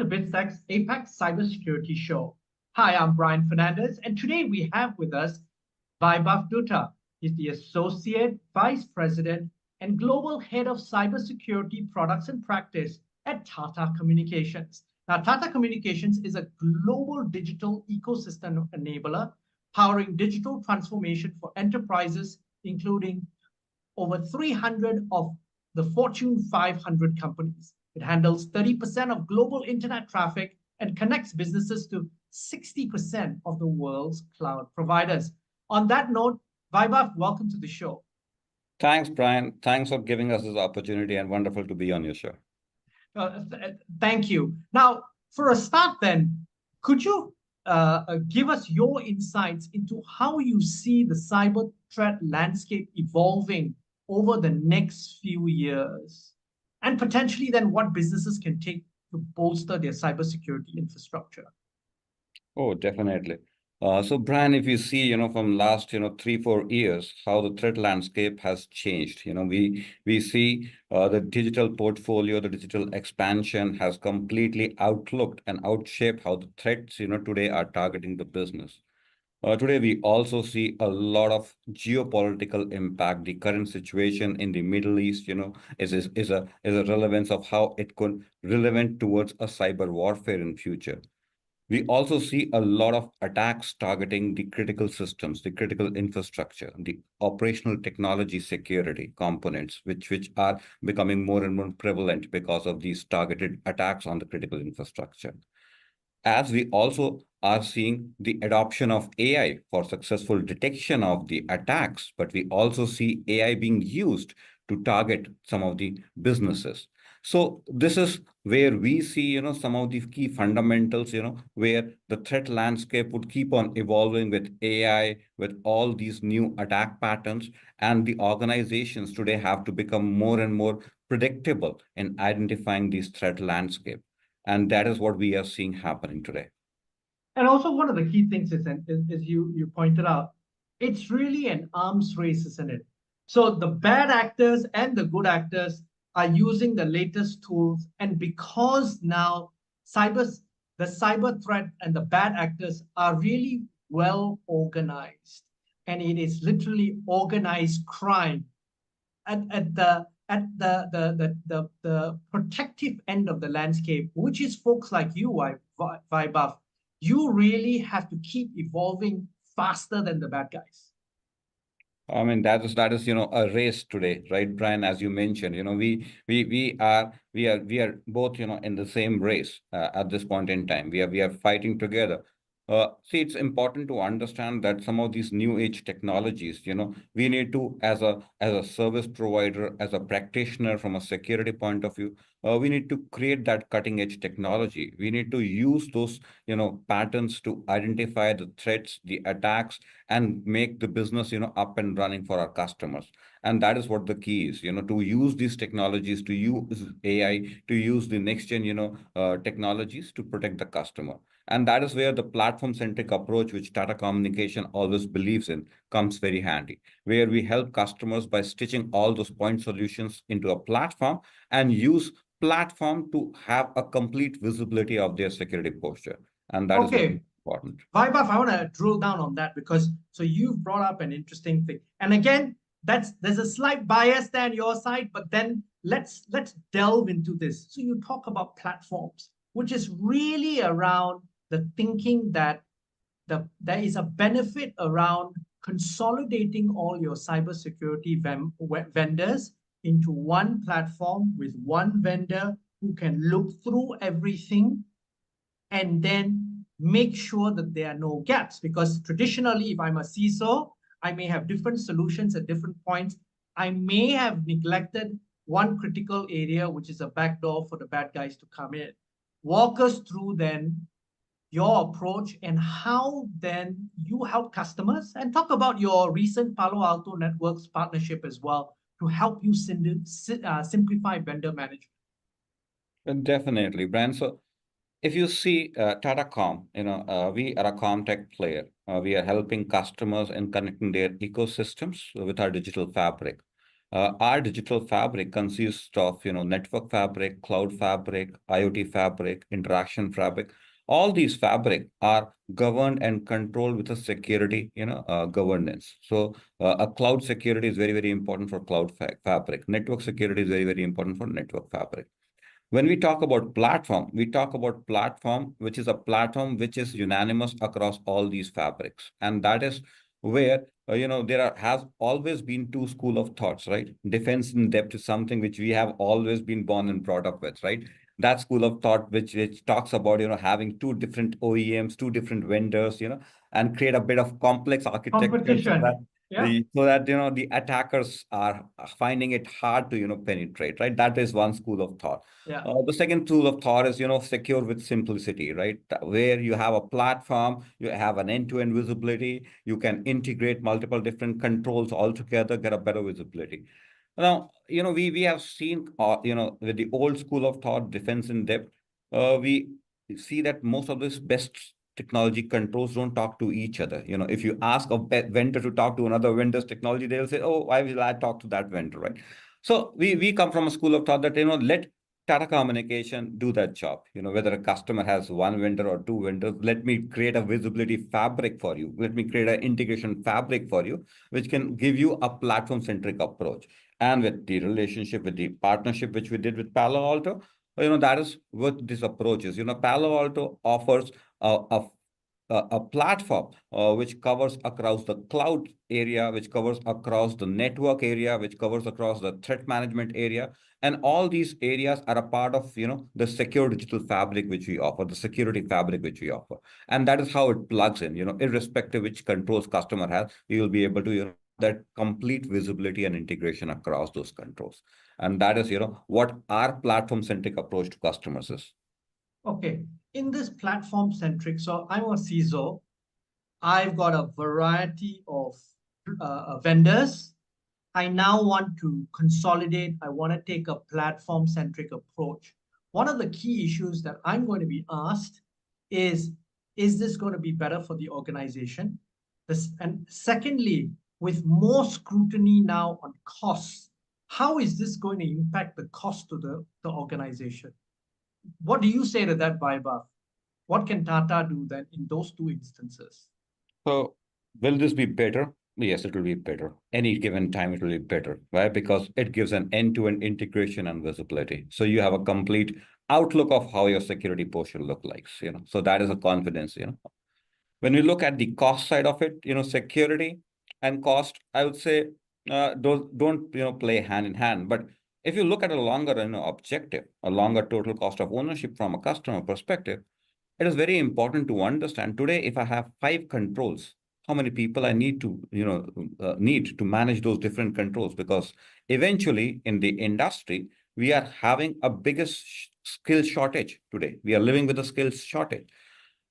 Biztech's APAC Cybersecurity Show. Hi, I'm Brian Fernandez, and today we have with us Vaibhav Dutta. He's the Associate Vice President and Global Head of Cybersecurity Products and Practice at Tata Communications. Now, Tata Communications is a global digital ecosystem enabler powering digital transformation for enterprises, including over 300 of the Fortune 500 companies. It handles 30% of global internet traffic and connects businesses to 60% of the world's cloud providers. On that note, Vaibhav, welcome to the show. Thanks, Brian. Thanks for giving us this opportunity and wonderful to be on your show. Thank you. Now, for a start then, could you give us your insights into how you see the cyber threat landscape evolving over the next few years, and potentially then what businesses can take to bolster their cybersecurity infrastructure? Oh, definitely. So, Brian, if you see, from last, 3-4 years, how the threat landscape has changed. We see the digital portfolio, the digital expansion has completely outlooked and outshaped how the threats, today are targeting the business. Today, we also see a lot of geopolitical impact. The current situation in the Middle East, is a relevance of how it could relevant towards a cyber warfare in future. We also see a lot of attacks targeting the critical systems, the critical infrastructure, the operational technology security components, which are becoming more and more prevalent because of these targeted attacks on the critical infrastructure. As we also are seeing the adoption of AI for successful detection of the attacks, but we also see AI being used to target some of the businesses. So this is where we see, some of the key fundamentals, where the threat landscape would keep on evolving with AI, with all these new attack patterns, and the organizations today have to become more and more predictable in identifying these threat landscape. And that is what we are seeing happening today. And also one of the key things is you pointed out, it's really an arms race, isn't it? So the bad actors and the good actors are using the latest tools. And because now the cyber threat and the bad actors are really well organized, and it is literally organized crime at the protective end of the landscape, which is folks like you, Vaibhav, you really have to keep evolving faster than the bad guys. I mean, that is a race today, right, Brian? As you mentioned, we are both, in the same race at this point in time. We are fighting together. See, it's important to understand that some of these new age technologies, we need to, as a service provider, as a practitioner from a security point of view, we need to create that cutting edge technology. We need to use those, patterns to identify the threats, the attacks, and make the business, up and running for our customers. And that is what the key is, to use these technologies, to use AI, to use the next gen, technologies to protect the customer. And that is where the platform-centric approach, which Tata Communication always believes in, comes very handy, where we help customers by stitching all those point solutions into a platform and use platform to have a complete visibility of their security posture. And that is important. Vaibhav, I want to drill down on that because so you've brought up an interesting thing. And again, there's a slight bias there on your side, but then let's delve into this. So you talk about platforms, which is really around the thinking that there is a benefit around consolidating all your cybersecurity vendors into one platform with one vendor who can look through everything and then make sure that there are no gaps. Because traditionally, if I'm a CISO, I may have different solutions at different points. I may have neglected one critical area, which is a backdoor for the bad guys to come in. Walk us through then your approach and how then you help customers, and talk about your recent Palo Alto Networks partnership as well to help you simplify vendor management. Definitely, Brian. So if you see Tata Com, we are a ComTech player. We are helping customers in connecting their ecosystems with our digital fabric. Our digital fabric consists of, network fabric, cloud fabric, IoT fabric, interaction fabric. All these fabric are governed and controlled with a security, governance. So a cloud security is very, very important for cloud fabric. Network security is very, very important for network fabric. When we talk about platform, we talk about platform, which is a platform which is unanimous across all these fabrics. And that is where, has always been two school of thoughts, right? Defense in depth is something which we have always been born and brought up with, right? That school of thought, which talks about, having two different OEMs, two different vendors, and create a bit of complex architecture so that Competition. Yeah. the attackers are finding it hard to penetrate, right? That is one school of thought. Yeah. The second tool of thought is, secure with simplicity, right? Where you have a platform, you have an end-to-end visibility, you can integrate multiple different controls all together, get a better visibility. Now, we have seen, with the old school of thought, defense in depth, we see that most of this best technology controls don't talk to each other. If you ask a vendor to talk to another vendor's technology, they'll say, oh, why will I talk to that vendor, right? So we come from a school of thought that, let Tata Communication do that job. Whether a customer has one vendor or two vendors, let me create a visibility fabric for you. Let me create an integration fabric for you, which can give you a platform-centric approach. And with the relationship, with the partnership, which we did with Palo Alto, that is what this approach is. Palo Alto offers a platform which covers across the cloud area, which covers across the network area, which covers across the threat management area. And all these areas are a part of, the secure digital fabric which we offer, the security fabric which we offer. And that is how it plugs in, irrespective which controls customer has, you will be able to, that complete visibility and integration across those controls. And that is, what our platform-centric approach to customers is. Okay. In this platform centric, so I'm a CISO. I've got a variety of vendors. I now want to consolidate. I want to take a platform centric approach. One of the key issues that I'm going to be asked is this going to be better for the organization? And secondly, with more scrutiny now on costs, how is this going to impact the cost to the organization? What do you say to that, Vaibhav? What can Tata do then in those two instances? So will this be better? Yes, it will be better. Any given time, it will be better, right? Because it gives an end-to-end integration and visibility. So you have a complete outlook of how your security posture look like, So that is a confidence, When we look at the cost side of it, security and cost, I would say those don't, play hand in hand. But if you look at a longer, objective, a longer total cost of ownership from a customer perspective, it is very important to understand today, if I have 5 controls, how many people I need to, need to manage those different controls, because eventually in the industry, we are having a biggest skill shortage today. We are living with a skills shortage.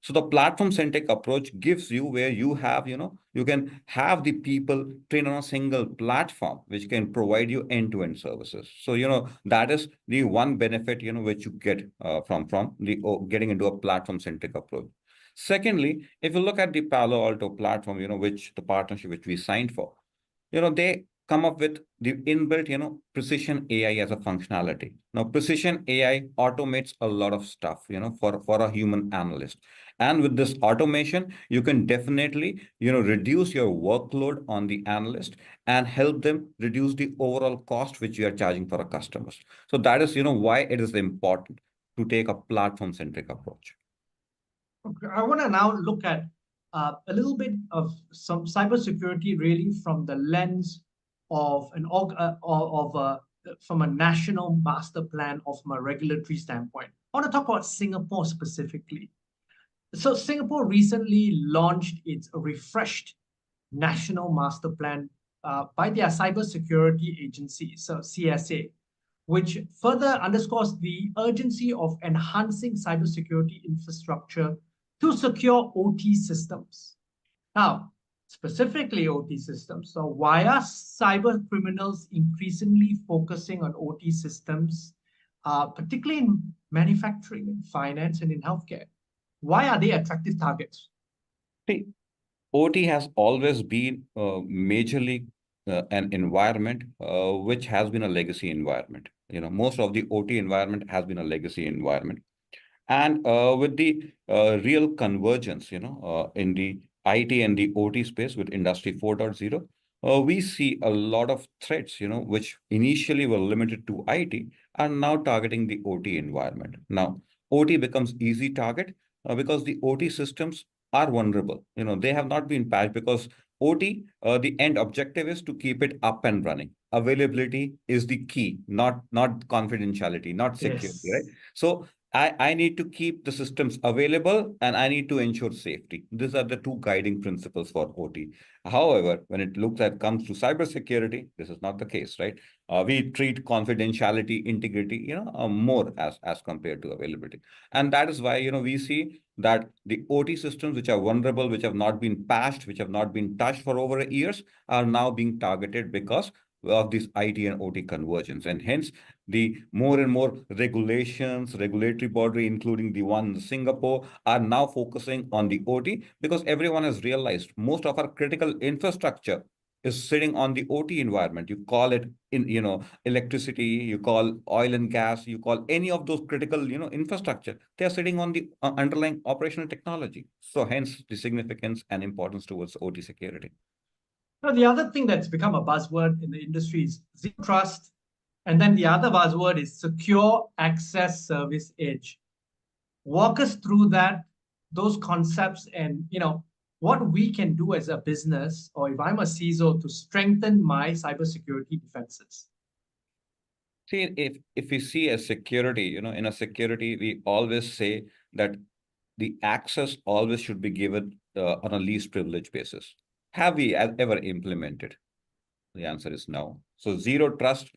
So the platform-centric approach gives you where you have, you can have the people train on a single platform, which can provide you end-to-end services. So, that is the one benefit, which you get from the getting into a platform-centric approach. Secondly, if you look at the Palo Alto platform, which the partnership which we signed for, they come up with the inbuilt, precision AI as a functionality. Now, precision AI automates a lot of stuff, for a human analyst. And with this automation, you can definitely, reduce your workload on the analyst and help them reduce the overall cost which you are charging for a customers. So that is, why it is important to take a platform-centric approach. Okay, I want to now look at a little bit of some cybersecurity, really from the lens of from a national master plan or from a regulatory standpoint. I want to talk about Singapore specifically. So Singapore recently launched its refreshed national master plan by their cybersecurity agency, so CSA, which further underscores the urgency of enhancing cybersecurity infrastructure to secure OT systems. Now, specifically OT systems. So why are cyber criminals increasingly focusing on OT systems, particularly in manufacturing, in finance, and in healthcare? Why are they attractive targets? See, OT has always been majorly an environment which has been a legacy environment. Most of the OT environment has been a legacy environment. And with the real convergence, in the IT and the OT space with Industry 4.0, we see a lot of threats, which initially were limited to IT are now targeting the OT environment. Now, OT becomes easy target because the OT systems are vulnerable. They have not been patched because OT, the end objective is to keep it up and running. Availability is the key, not confidentiality, not security, right? Yes. So I need to keep the systems available and I need to ensure safety. These are the two guiding principles for OT. However, when it looks at comes to cybersecurity, this is not the case, right? We treat confidentiality, integrity, more as compared to availability. And that is why, we see that the OT systems which are vulnerable, which have not been patched, which have not been touched for over years, are now being targeted because of this IT and OT convergence. And hence, the more and more regulations, regulatory body, including the one in Singapore, are now focusing on the OT because everyone has realized most of our critical infrastructure is sitting on the OT environment. You call it electricity, you call oil and gas, you call any of those critical, infrastructure. They are sitting on the underlying operational technology. So hence the significance and importance towards OT security. Now, the other thing that's become a buzzword in the industry is zero trust. And then the other buzzword is secure access service edge. Walk us through those concepts, and what we can do as a business, or if I'm a CISO, to strengthen my cybersecurity defenses. See, if we see a security, in a security, we always say that the access always should be given on a least privilege basis. Have we ever implemented? The answer is no. So zero trust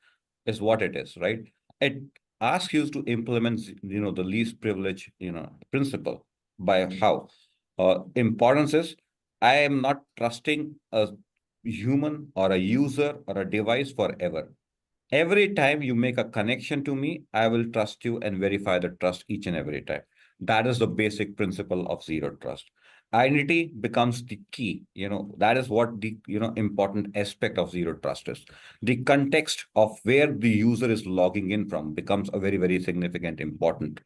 is what it is, right? It asks you to implement, the least privilege, principle by how. Importance is I am not trusting a human or a user or a device forever. Every time you make a connection to me, I will trust you and verify the trust each and every time. That is the basic principle of zero trust. Identity becomes the key. That is what the, important aspect of zero trust is. The context of where the user is logging in from becomes a very, very significant, important,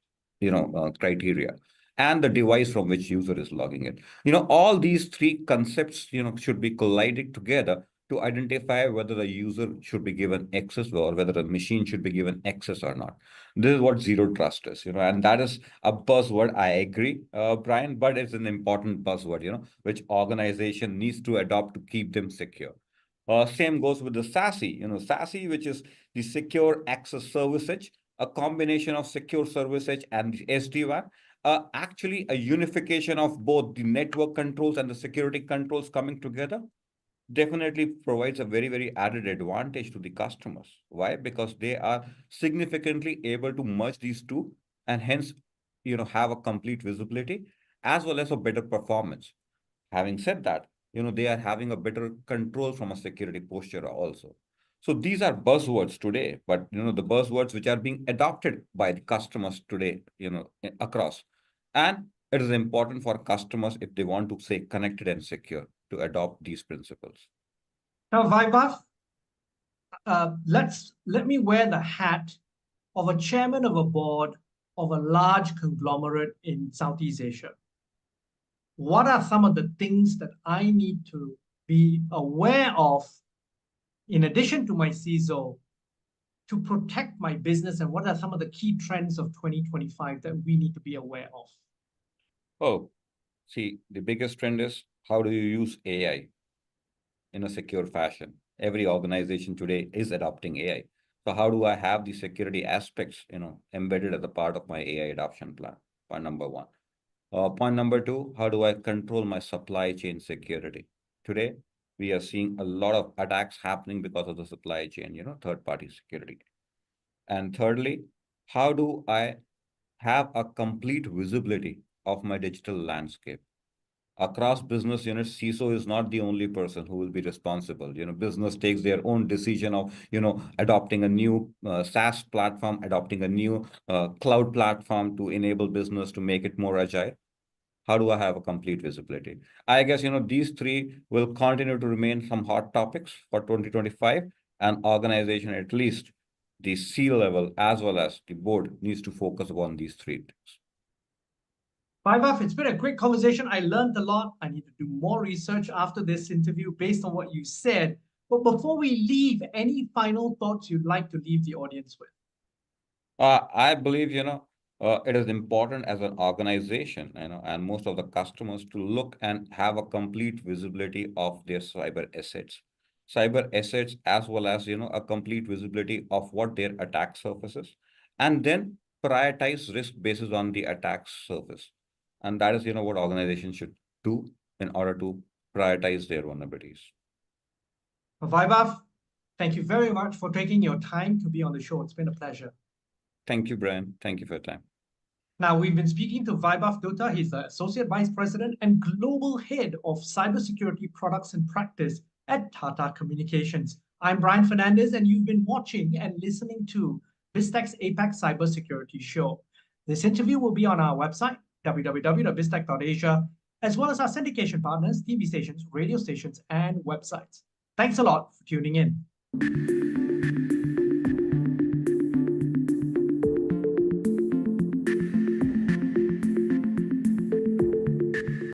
criteria. And the device from which user is logging in. All these three concepts, should be collided together to identify whether the user should be given access or whether the machine should be given access or not. This is what zero trust is, and that is a buzzword. I agree, Brian, but it's an important buzzword, which organization needs to adopt to keep them secure. Same goes with the SASE, SASE, which is the secure access service edge, a combination of secure service edge and the SD-WAN, actually a unification of both the network controls and the security controls coming together definitely provides a very, very added advantage to the customers. Why? Because they are significantly able to merge these two and hence, have a complete visibility as well as a better performance. Having said that, they are having a better control from a security posture also. So these are buzzwords today, but the buzzwords which are being adopted by the customers today, across. And it is important for customers if they want to stay connected and secure to adopt these principles. Now, Vaibhav, let me wear the hat of a chairman of a board of a large conglomerate in Southeast Asia. What are some of the things that I need to be aware of, in addition to my CISO, to protect my business, and what are some of the key trends of 2025 that we need to be aware of? Oh, see, the biggest trend is how do you use AI in a secure fashion? Every organization today is adopting AI. So how do I have the security aspects, embedded as a part of my AI adoption plan? Point number one. Point number two, how do I control my supply chain security? Today, we are seeing a lot of attacks happening because of the supply chain, third-party security. And thirdly, how do I have a complete visibility of my digital landscape? Across business units, CISO is not the only person who will be responsible. Business takes their own decision of, adopting a new SaaS platform, adopting a new cloud platform to enable business to make it more agile. how do I have a complete visibility? I guess, these three will continue to remain some hot topics for 2025, and organization, at least the C-level as well as the board, needs to focus upon these three things. Vaibhav, it's been a great conversation. I learned a lot. I need to do more research after this interview based on what you said. But before we leave, any final thoughts you'd like to leave the audience with? I believe, it is important as an organization, and most of the customers to look and have a complete visibility of their cyber assets, as well as, a complete visibility of what their attack surface is, and then prioritize risk basis on the attack surface. And that is, what organizations should do in order to prioritize their vulnerabilities. Vaibhav, thank you very much for taking your time to be on the show. It's been a pleasure. Thank you, Brian. Thank you for your time. Now, we've been speaking to Vaibhav Dutta. He's the Associate Vice President and Global Head of Cybersecurity Products and Practice at Tata Communications. I'm Brian Fernandez, and you've been watching and listening to Biztech's APAC Cybersecurity Show. This interview will be on our website, www.biztech.asia, as well as our syndication partners, TV stations, radio stations, and websites. Thanks a lot for tuning in.